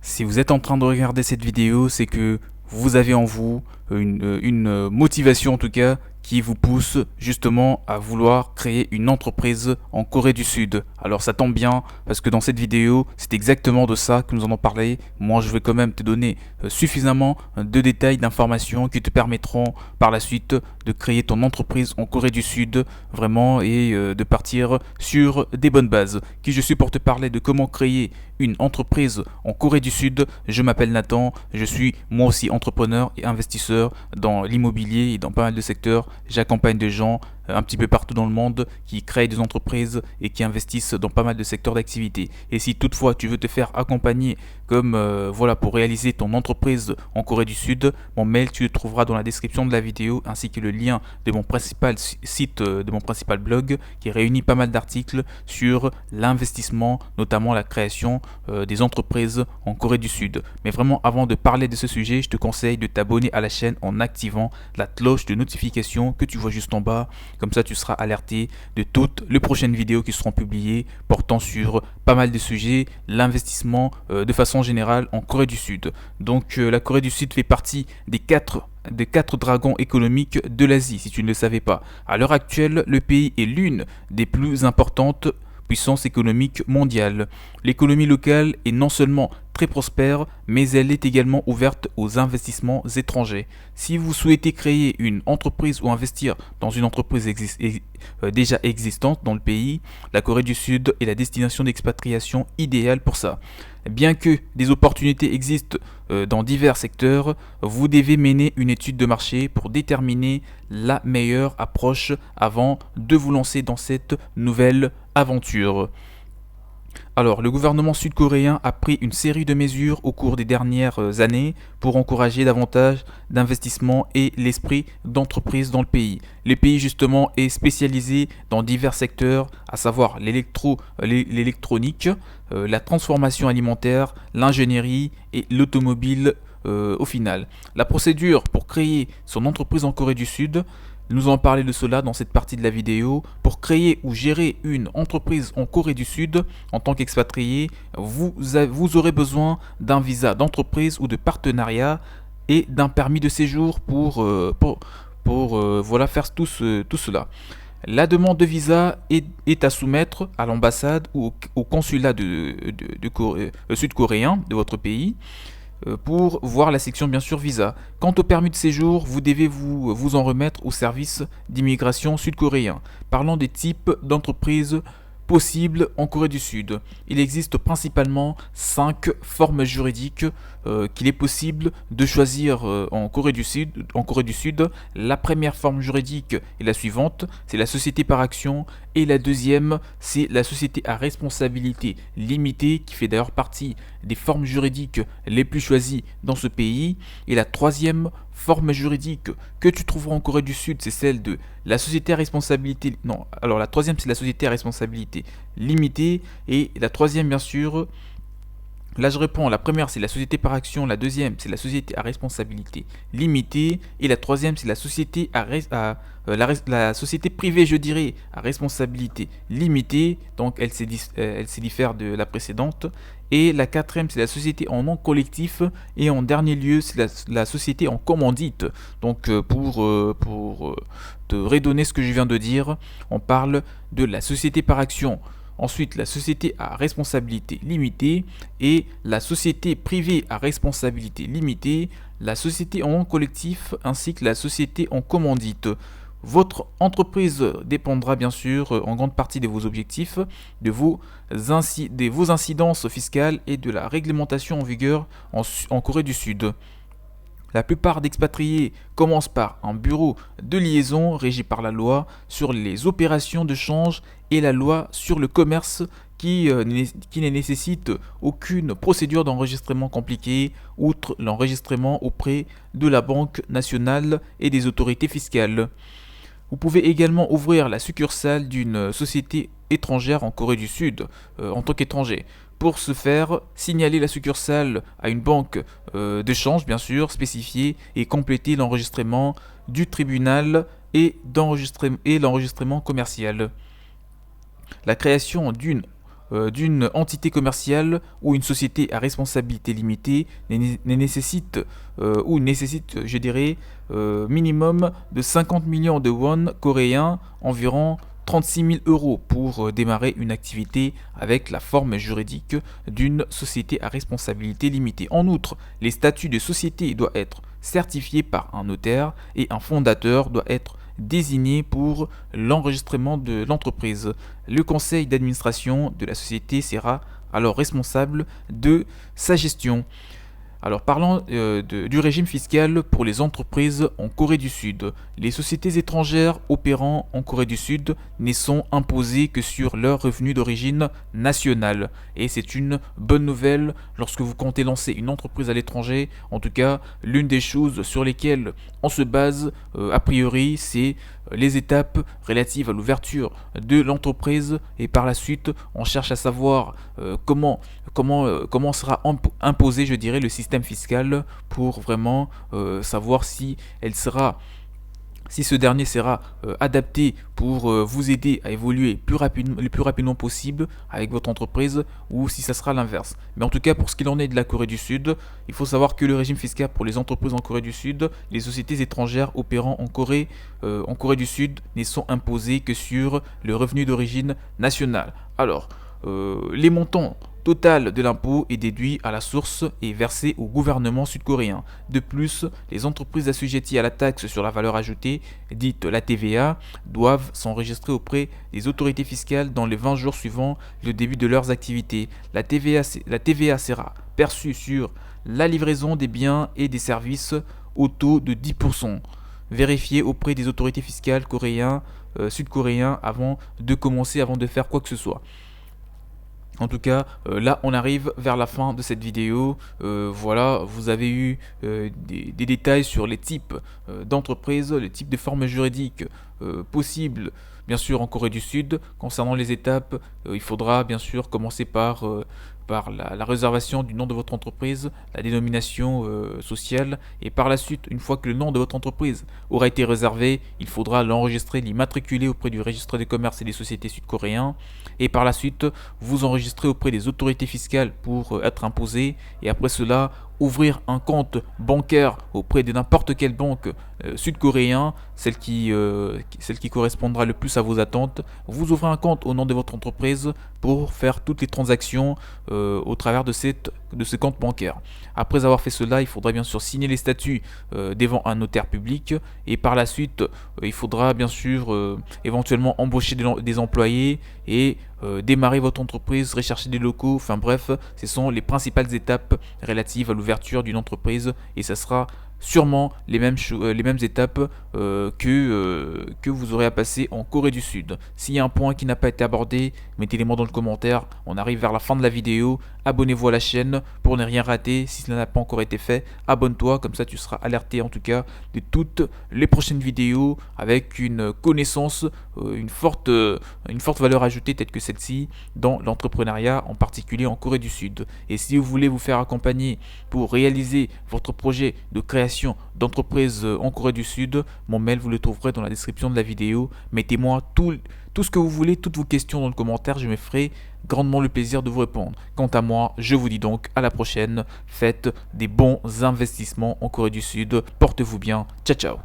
Si vous êtes en train de regarder cette vidéo, c'est que vous avez en vous une motivation en tout cas qui vous pousse justement à vouloir créer une entreprise en Corée du Sud. Alors ça tombe bien parce que dans cette vidéo, c'est exactement de ça que nous allons parler. Moi, je vais quand même te donner suffisamment de détails, d'informations qui te permettront par la suite de créer ton entreprise en Corée du Sud vraiment et de partir sur des bonnes bases. Qui je suis pour te parler de comment créer une entreprise en Corée du Sud. Je m'appelle Nathan, je suis moi aussi entrepreneur et investisseur dans l'immobilier et dans pas mal de secteurs. J'accompagne des gens un petit peu partout dans le monde qui créent des entreprises et qui investissent dans pas mal de secteurs d'activité. Et si toutefois tu veux te faire accompagner comme voilà pour réaliser ton entreprise en Corée du Sud, mon mail tu le trouveras dans la description de la vidéo ainsi que le lien de mon principal site, de mon principal blog qui réunit pas mal d'articles sur l'investissement, notamment la création des entreprises en Corée du Sud. Mais vraiment avant de parler de ce sujet, je te conseille de t'abonner à la chaîne en activant la cloche de notification que tu vois juste en bas. Comme ça, tu seras alerté de toutes les prochaines vidéos qui seront publiées portant sur pas mal de sujets, l'investissement de façon générale en Corée du Sud. Donc la Corée du Sud fait partie des quatre dragons économiques de l'Asie, si tu ne le savais pas. À l'heure actuelle, le pays est l'une des plus importantes puissance économique mondiale. L'économie locale est non seulement très prospère, mais elle est également ouverte aux investissements étrangers. Si vous souhaitez créer une entreprise ou investir dans une entreprise déjà existante dans le pays, la Corée du Sud est la destination d'expatriation idéale pour ça. Bien que des opportunités existent dans divers secteurs, vous devez mener une étude de marché pour déterminer la meilleure approche avant de vous lancer dans cette nouvelle aventure. Alors, le gouvernement sud-coréen a pris une série de mesures au cours des dernières années pour encourager davantage d'investissements et l'esprit d'entreprise dans le pays. Le pays, justement, est spécialisé dans divers secteurs, à savoir l'électronique, la transformation alimentaire, l'ingénierie et l'automobile au final. La procédure pour créer son entreprise en Corée du Sud, nous allons parler de cela dans cette partie de la vidéo. Pour créer ou gérer une entreprise en Corée du Sud en tant qu'expatrié, vous aurez besoin d'un visa d'entreprise ou de partenariat et d'un permis de séjour pour voilà, faire tout cela. La demande de visa est à soumettre à l'ambassade ou au consulat sud-coréen de votre pays pour voir la section bien sûr visa. Quant au permis de séjour, vous devez vous en remettre au service d'immigration sud-coréen. Parlons des types d'entreprises possibles en Corée du Sud. Il existe principalement 5 formes juridiques qu'il est possible de choisir en Corée du Sud. La première forme juridique est la suivante, c'est la société par action, et la deuxième, c'est la société à responsabilité limitée, qui fait d'ailleurs partie des formes juridiques les plus choisies dans ce pays. Et la troisième forme juridique que tu trouveras en Corée du Sud, c'est celle de la société à responsabilité. Non, alors la troisième, c'est la société à responsabilité limitée. Et la troisième, bien sûr, là je réponds, la première c'est la société par action, la deuxième c'est la société à responsabilité limitée et la troisième c'est la société la société privée je dirais à responsabilité limitée, donc elle se diffère de la précédente. Et la quatrième c'est la société en nom collectif et en dernier lieu c'est la société en commandite. Donc pour te redonner ce que je viens de dire, on parle de la société par action. Ensuite, la société à responsabilité limitée et la société privée à responsabilité limitée, la société en nom collectif ainsi que la société en commandite. Votre entreprise dépendra bien sûr en grande partie de vos objectifs, de vos incidences fiscales et de la réglementation en vigueur en Corée du Sud. La plupart d'expatriés commencent par un bureau de liaison régi par la loi sur les opérations de change et la loi sur le commerce qui ne nécessite aucune procédure d'enregistrement compliquée, outre l'enregistrement auprès de la Banque nationale et des autorités fiscales. Vous pouvez également ouvrir la succursale d'une société étrangère en Corée du Sud en tant qu'étranger. Pour ce faire, signaler la succursale à une banque d'échange bien sûr spécifiée et compléter l'enregistrement du tribunal et l'enregistrement commercial. La création d'une d'une entité commerciale ou une société à responsabilité limitée nécessite, je dirais, minimum de 50 millions de won coréens, environ 36 000 euros pour démarrer une activité avec la forme juridique d'une société à responsabilité limitée. En outre, les statuts de société doivent être certifiés par un notaire et un fondateur doit être désigné pour l'enregistrement de l'entreprise. Le conseil d'administration de la société sera alors responsable de sa gestion. Alors parlons du régime fiscal pour les entreprises en Corée du Sud. Les sociétés étrangères opérant en Corée du Sud ne sont imposées que sur leurs revenus d'origine nationale. Et c'est une bonne nouvelle lorsque vous comptez lancer une entreprise à l'étranger. En tout cas, l'une des choses sur lesquelles on se base a priori, c'est les étapes relatives à l'ouverture de l'entreprise et par la suite on cherche à savoir comment sera imposé, je dirais, le système fiscal pour vraiment savoir si ce dernier sera adapté pour vous aider à évoluer le plus rapidement possible avec votre entreprise ou si ça sera l'inverse. Mais en tout cas, pour ce qu'il en est de la Corée du Sud, il faut savoir que le régime fiscal pour les entreprises en Corée du Sud, les sociétés étrangères opérant en Corée du Sud ne sont imposées que sur le revenu d'origine nationale. Alors, les montants total de l'impôt est déduit à la source et versé au gouvernement sud-coréen. De plus, les entreprises assujetties à la taxe sur la valeur ajoutée, dite la TVA, doivent s'enregistrer auprès des autorités fiscales dans les 20 jours suivant le début de leurs activités. La TVA sera perçue sur la livraison des biens et des services au taux de 10%. Vérifiez auprès des autorités fiscales sud-coréens avant de faire quoi que ce soit. En tout cas, là on arrive vers la fin de cette vidéo. Voilà, vous avez eu des détails sur les types d'entreprises, les types de formes juridiques possibles, bien sûr en Corée du Sud. Concernant les étapes, il faudra bien sûr commencer par la réservation du nom de votre entreprise, la dénomination sociale, et par la suite, une fois que le nom de votre entreprise aura été réservé, il faudra l'enregistrer, l'immatriculer auprès du registre des commerces et des sociétés sud-coréens, et par la suite, vous enregistrer auprès des autorités fiscales pour être imposé, et après cela, ouvrir un compte bancaire auprès de n'importe quelle banque sud-coréen, celle qui correspondra le plus à vos attentes. Vous ouvrez un compte au nom de votre entreprise pour faire toutes les transactions au travers de ce compte bancaire. Après avoir fait cela, il faudra bien sûr signer les statuts devant un notaire public et par la suite, il faudra bien sûr éventuellement embaucher des employés et démarrer votre entreprise, rechercher des locaux, enfin bref, ce sont les principales étapes relatives à l'ouverture d'une entreprise et ça sera sûrement les mêmes étapes que vous aurez à passer en Corée du Sud. S'il y a un point qui n'a pas été abordé, mettez-les-moi dans le commentaire. On arrive vers la fin de la vidéo. Abonnez-vous à la chaîne pour ne rien rater. Si cela n'a pas encore été fait, abonne-toi, comme ça tu seras alerté en tout cas de toutes les prochaines vidéos avec une connaissance, une forte valeur ajoutée telle que celle-ci dans l'entrepreneuriat, en particulier en Corée du Sud. Et si vous voulez vous faire accompagner pour réaliser votre projet de création d'entreprise en Corée du Sud, mon mail vous le trouverez dans la description de la vidéo. Mettez-moi tout ce que vous voulez, toutes vos questions dans le commentaire, je me ferai grandement le plaisir de vous répondre. Quant à moi, je vous dis donc à la prochaine, faites des bons investissements en Corée du Sud, portez-vous bien, ciao ciao.